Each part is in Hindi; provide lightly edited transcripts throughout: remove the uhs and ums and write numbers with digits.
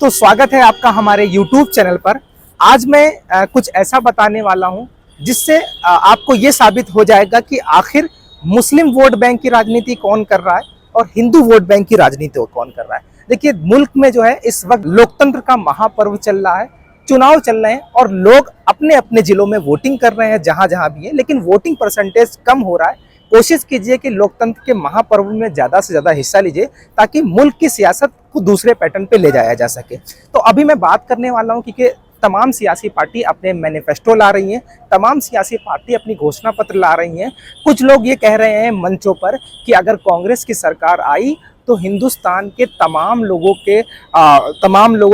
तो स्वागत है आपका हमारे YouTube चैनल पर। आज मैं कुछ ऐसा बताने वाला हूं जिससे आपको ये साबित हो जाएगा कि आखिर मुस्लिम वोट बैंक की राजनीति कौन कर रहा है और हिंदू वोट बैंक की राजनीति कौन कर रहा है। देखिए, मुल्क में जो है इस वक्त लोकतंत्र का महापर्व चल रहा है, चुनाव चल रहे हैं और लोग अपने अपने जिलों में वोटिंग कर रहे हैं जहां जहां भी है, लेकिन वोटिंग परसेंटेज कम हो रहा है। कोशिश कीजिए कि लोकतंत्र के महापर्व में ज़्यादा से ज़्यादा हिस्सा लीजिए ताकि मुल्क की सियासत को दूसरे पैटर्न पे ले जाया जा सके। तो अभी मैं बात करने वाला हूं कि तमाम सियासी पार्टी अपने मैनिफेस्टो ला रही हैं, तमाम सियासी पार्टी अपनी घोषणा पत्र ला रही हैं। कुछ लोग ये कह रहे हैं मंचों पर कि अगर कांग्रेस की सरकार आई तो हिंदुस्तान के तमाम लोगों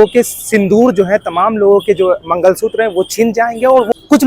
के सिंदूर जो है, तमाम लोगों के जो मंगलसूत्र हैं वो छीन जाएंगे। और कुछ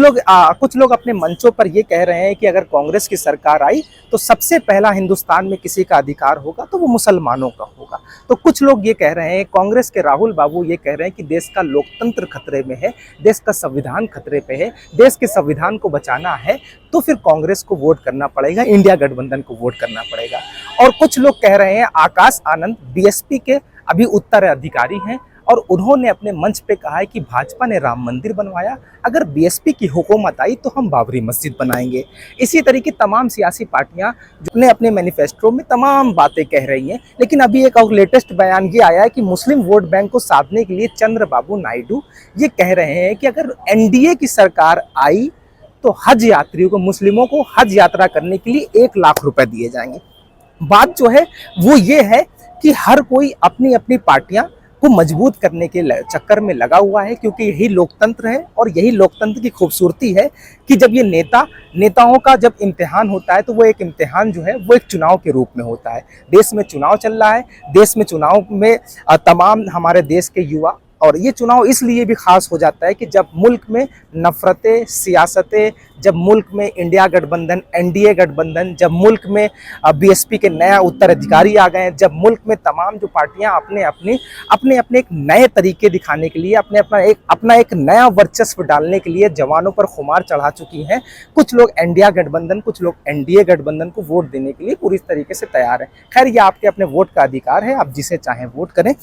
लोग अपने मंचों पर ये कह रहे हैं कि अगर कांग्रेस की सरकार आई तो सबसे पहला हिंदुस्तान में किसी का अधिकार होगा तो वो मुसलमानों का होगा। तो कुछ लोग ये कह रहे हैं, कांग्रेस के राहुल बाबू ये कह रहे हैं कि देश का लोकतंत्र खतरे में है, देश का संविधान खतरे पे है, देश के संविधान को बचाना है तो फिर कांग्रेस को वोट करना पड़ेगा, इंडिया गठबंधन को वोट करना पड़ेगा। और कुछ लोग कह रहे हैं, आकाश आनंद बीएसपी के अभी उत्तराधिकारी हैं और उन्होंने अपने मंच पे कहा है कि भाजपा ने राम मंदिर बनवाया, अगर बीएसपी की हुकूमत आई तो हम बाबरी मस्जिद बनाएंगे। इसी तरीके तमाम सियासी पार्टियां जो अपने मैनिफेस्टो में तमाम बातें कह रही हैं, लेकिन अभी एक और लेटेस्ट बयान ये आया है कि मुस्लिम वोट बैंक को साधने के लिए चंद्रबाबू नायडू ये कह रहे हैं कि अगर एनडीए की सरकार आई तो हज यात्रियों को, मुस्लिमों को हज यात्रा करने के लिए 1 लाख रुपए दिए जाएंगे। बात जो है वो ये है कि हर कोई अपनी अपनी पार्टियां को मजबूत करने के चक्कर में लगा हुआ है, क्योंकि यही लोकतंत्र है और यही लोकतंत्र की खूबसूरती है कि जब ये नेताओं का जब इम्तिहान होता है तो वो एक इम्तिहान जो है वो एक चुनाव के रूप में होता है। देश में चुनाव चल रहा है, देश में चुनाव में तमाम हमारे देश के युवा, और ये चुनाव इसलिए भी खास हो जाता है कि जब मुल्क में नफरतें, सियासतें, जब मुल्क में इंडिया गठबंधन, एनडीए गठबंधन, जब मुल्क में बीएसपी के नया उत्तराधिकारी आ गए, जब मुल्क में तमाम जो पार्टियां अपने अपने एक नए तरीके दिखाने के लिए, अपना एक नया वर्चस्व डालने के लिए जवानों पर खुमार चढ़ा चुकी हैं, कुछ लोग इंडिया गठबंधन, कुछ लोग एनडीए गठबंधन को वोट देने के लिए पूरी तरीके से तैयार हैं। खैर, ये आपके अपने वोट का अधिकार है, आप जिसे चाहें वोट करें,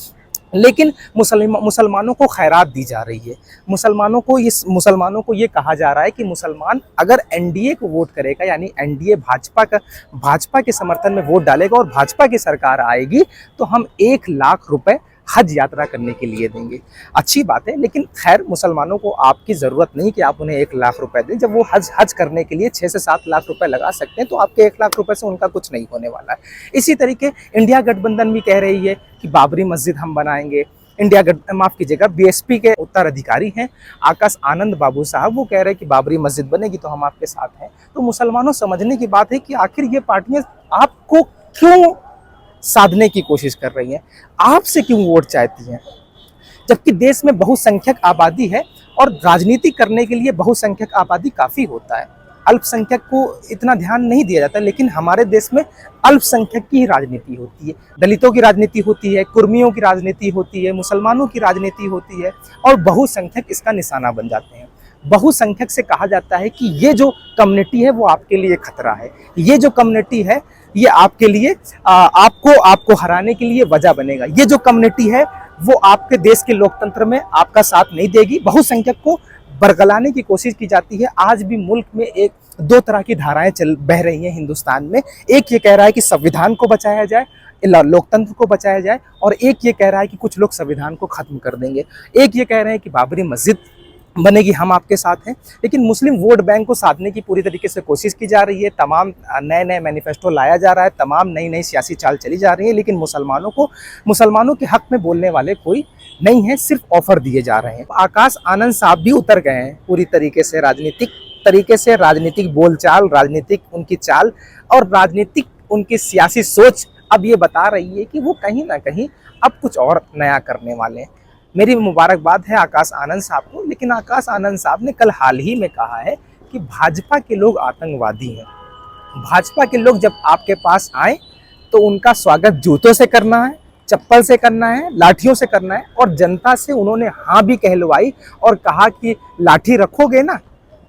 लेकिन मुसलमानों को खैरात दी जा रही है। मुसलमानों को ये कहा जा रहा है कि मुसलमान अगर एनडीए को वोट करेगा, यानी एनडीए भाजपा के समर्थन में वोट डालेगा और भाजपा की सरकार आएगी तो हम 1 लाख रुपए हज यात्रा करने के लिए देंगे। अच्छी बात है, लेकिन खैर मुसलमानों को आपकी ज़रूरत नहीं कि आप उन्हें 1 लाख रुपए दें। जब वो हज करने के लिए 6 से 7 लाख रुपए लगा सकते हैं तो आपके 1 लाख रुपए से उनका कुछ नहीं होने वाला है। इसी तरीके इंडिया गठबंधन भी कह रही है कि बाबरी मस्जिद हम बनाएंगे। माफ़ कीजिएगा, बीएसपी के उत्तराधिकारी हैं आकाश आनंद बाबू साहब, वो कह रहे हैं कि बाबरी मस्जिद बनेगी तो हम आपके साथ हैं। तो मुसलमानों समझने की बात है कि आखिर ये पार्टियां आपको क्यों साधने की कोशिश कर रही हैं, आपसे क्यों वोट चाहती हैं, जबकि देश में बहुसंख्यक आबादी है और राजनीति करने के लिए बहुसंख्यक आबादी काफ़ी होता है। अल्पसंख्यक को इतना ध्यान नहीं दिया जाता, लेकिन हमारे देश में अल्पसंख्यक की ही राजनीति होती है, दलितों की राजनीति होती है, कुर्मियों की राजनीति होती है, मुसलमानों की राजनीति होती है और बहुसंख्यक इसका निशाना बन जाते हैं। बहुसंख्यक से कहा जाता है कि ये जो कम्युनिटी है वो आपके लिए खतरा है, ये जो कम्युनिटी है ये आपके लिए आपको हराने के लिए वजह बनेगा, ये जो कम्युनिटी है वो आपके देश के लोकतंत्र में आपका साथ नहीं देगी। बहुसंख्यक को बरगलाने की कोशिश की जाती है। आज भी मुल्क में 2 तरह की धाराएं बह रही हैं हिंदुस्तान में। एक ये कह रहा है कि संविधान को बचाया जाए, लोकतंत्र को बचाया जाए, और एक ये कह रहा है कि कुछ लोग संविधान को खत्म कर देंगे। एक ये कह रहे हैं कि बाबरी मस्जिद बनेगी, हम आपके साथ हैं। लेकिन मुस्लिम वोट बैंक को साधने की पूरी तरीके से कोशिश की जा रही है, तमाम नए मैनिफेस्टो लाया जा रहा है, तमाम नई सियासी चाल चली जा रही है, लेकिन मुसलमानों के हक में बोलने वाले कोई नहीं है, सिर्फ ऑफर दिए जा रहे हैं। आकाश आनंद साहब भी उतर गए हैं पूरी तरीके से, राजनीतिक बोलचाल, राजनीतिक उनकी चाल और राजनीतिक उनकी सियासी सोच अब ये बता रही है कि वो कहीं ना कहीं अब कुछ और नया करने वाले हैं। मेरी मुबारकबाद है आकाश आनंद साहब को, लेकिन आकाश आनंद साहब ने कल हाल ही में कहा है कि भाजपा के लोग आतंकवादी हैं। भाजपा के लोग जब आपके पास आए तो उनका स्वागत जूतों से करना है, चप्पल से करना है, लाठियों से करना है, और जनता से उन्होंने हाँ भी कहलवाई और कहा कि लाठी रखोगे ना,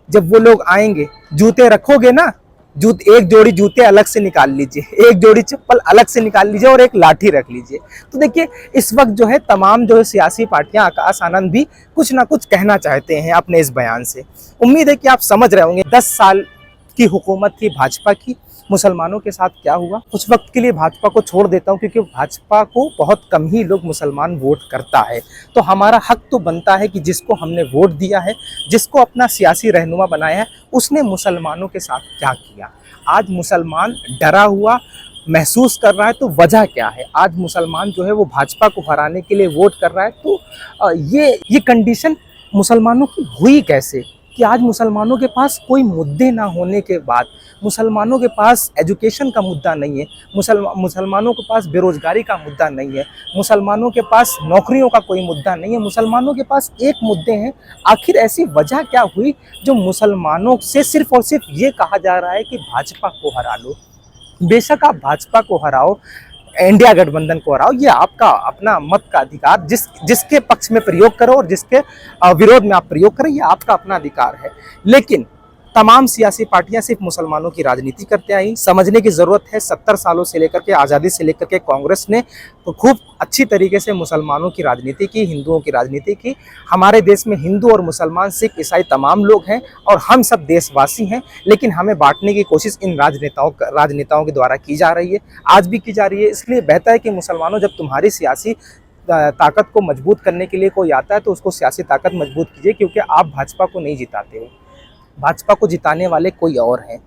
जब वो लोग आएंगे, जूते रखोगे ना, एक जोड़ी जूते अलग से निकाल लीजिए, एक जोड़ी चप्पल अलग से निकाल लीजिए और एक लाठी रख लीजिए। तो देखिए इस वक्त जो है तमाम जो है सियासी पार्टियां, आकाश आनंद भी कुछ ना कुछ कहना चाहते हैं अपने इस बयान से। उम्मीद है कि आप समझ रहे होंगे 10 साल की हुकूमत थी भाजपा की, मुसलमानों के साथ क्या हुआ। कुछ वक्त के लिए भाजपा को छोड़ देता हूँ क्योंकि भाजपा को बहुत कम ही लोग मुसलमान वोट करता है, तो हमारा हक तो बनता है कि जिसको हमने वोट दिया है, जिसको अपना सियासी रहनुमा बनाया है, उसने मुसलमानों के साथ क्या किया। आज मुसलमान डरा हुआ महसूस कर रहा है, तो वजह क्या है। आज मुसलमान जो है वो भाजपा को हराने के लिए वोट कर रहा है, तो ये कंडीशन मुसलमानों की हुई कैसे कि आज मुसलमानों के पास कोई मुद्दे ना होने के बाद, मुसलमानों के पास एजुकेशन का मुद्दा नहीं है, मुसलमानों के पास बेरोजगारी का मुद्दा नहीं है, मुसलमानों के पास नौकरियों का कोई मुद्दा नहीं है, मुसलमानों के पास एक मुद्दे हैं। आखिर ऐसी वजह क्या हुई जो मुसलमानों से सिर्फ और सिर्फ ये कहा जा रहा है कि भाजपा को हरा लो। बेशक आप भाजपा को हराओ, इंडिया गठबंधन को हराओ, ये आपका अपना मत का अधिकार, जिसके पक्ष में प्रयोग करो और जिसके विरोध में आप प्रयोग करें, ये आपका अपना अधिकार है। लेकिन तमाम सियासी पार्टियां सिर्फ मुसलमानों की राजनीति करते आई। समझने की जरूरत है 70 सालों से लेकर के, आज़ादी से लेकर के कांग्रेस ने तो खूब अच्छी तरीके से मुसलमानों की राजनीति की, हिंदुओं की राजनीति की। हमारे देश में हिंदू और मुसलमान, सिख, ईसाई तमाम लोग हैं और हम सब देशवासी हैं, लेकिन हमें बांटने की कोशिश इन राजनेताओं के द्वारा की जा रही है, आज भी की जा रही है। इसलिए बेहतर है कि मुसलमानों, जब तुम्हारी सियासी ताकत को मजबूत करने के लिए कोई आता है तो उसको सियासी ताकत मजबूत कीजिए, क्योंकि आप भाजपा को नहीं जिताते हो, भाजपा को जिताने वाले कोई और हैं।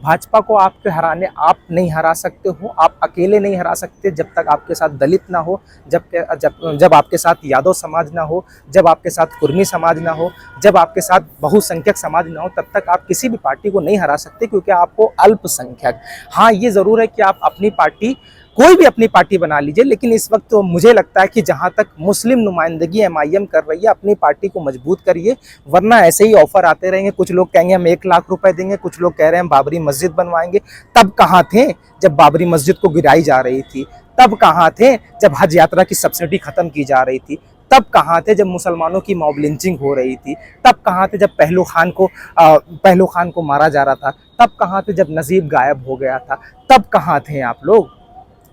भाजपा को आपके हराने आप नहीं हरा सकते हो, आप अकेले नहीं हरा सकते जब तक आपके साथ दलित ना हो, जब आपके साथ यादव समाज ना हो, जब आपके साथ कुर्मी समाज ना हो, जब आपके साथ बहुसंख्यक समाज ना हो, तब तक आप किसी भी पार्टी को नहीं हरा सकते, क्योंकि आपको अल्पसंख्यक। हाँ, ये ज़रूर है कि आप अपनी पार्टी, कोई भी अपनी पार्टी बना लीजिए, लेकिन इस वक्त तो मुझे लगता है कि जहां तक मुस्लिम नुमाइंदगी MIM कर रही है, अपनी पार्टी को मजबूत करिए, वरना ऐसे ही ऑफर आते रहेंगे। कुछ लोग कहेंगे हम 1 लाख रुपए देंगे, कुछ लोग कह रहे हैं हम बाबरी मस्जिद बनवाएंगे। तब कहाँ थे जब बाबरी मस्जिद को गिराई जा रही थी? तब कहाँ थे जब हज यात्रा की सब्सिडी खत्म की जा रही थी? तब कहाँ थे जब मुसलमानों की मॉब लिंचिंग हो रही थी? तब कहाँ थे जब पहलू खान को मारा जा रहा था? तब कहाँ थे जब नजीब गायब हो गया था? तब कहाँ थे आप लोग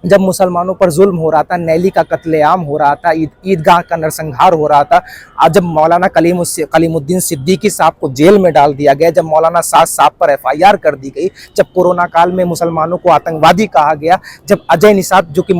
जब मुसलमानों पर जुल्म हो रहा था, नैली का कत्लेआम हो रहा था, ईदगाह का नरसंहार हो रहा था, आज जब मौलाना कलीमुद्दीन सिद्दीकी साहब को जेल में डाल दिया गया, जब मौलाना साद साहब पर FIR कर दी गई, जब कोरोना काल में मुसलमानों को आतंकवादी कहा गया, जब अजय निषाद जो कि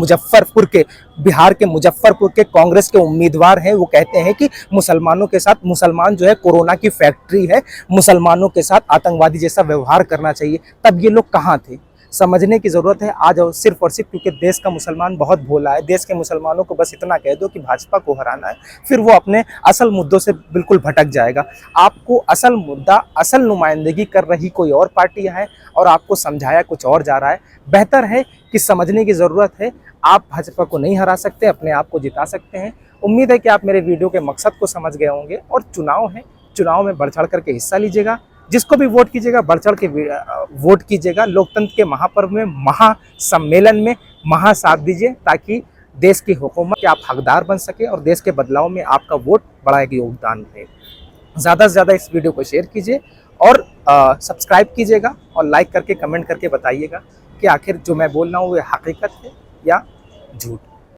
बिहार के मुजफ्फरपुर के कांग्रेस के उम्मीदवार हैं, वो कहते हैं कि मुसलमानों के साथ, मुसलमान जो है कोरोना की फैक्ट्री है, मुसलमानों के साथ आतंकवादी जैसा व्यवहार करना चाहिए, तब ये लोग कहाँ थे? समझने की ज़रूरत है आज, और सिर्फ क्योंकि देश का मुसलमान बहुत भोला है। देश के मुसलमानों को बस इतना कह दो कि भाजपा को हराना है, फिर वो अपने असल मुद्दों से बिल्कुल भटक जाएगा। आपको असल मुद्दा, असल नुमाइंदगी कर रही कोई और पार्टियां हैं और आपको समझाया कुछ और जा रहा है। बेहतर है कि समझने की ज़रूरत है, आप भाजपा को नहीं हरा सकते, अपने आप को जिता सकते हैं। उम्मीद है कि आप मेरे वीडियो के मकसद को समझ गए होंगे। और चुनाव है, चुनाव में बढ़ चढ़ करके हिस्सा लीजिएगा, जिसको भी वोट कीजिएगा बढ़ चढ़ के वोट कीजिएगा। लोकतंत्र के महापर्व में, महासम्मेलन में साथ दीजिए, ताकि देश की हुकूमत के आप हकदार बन सके और देश के बदलाव में आपका वोट बड़ा एक योगदान है। ज़्यादा से ज़्यादा इस वीडियो को शेयर कीजिए और सब्सक्राइब कीजिएगा और लाइक करके, कमेंट करके बताइएगा कि आखिर जो मैं बोल रहा हूँ वो हकीकत है या झूठ।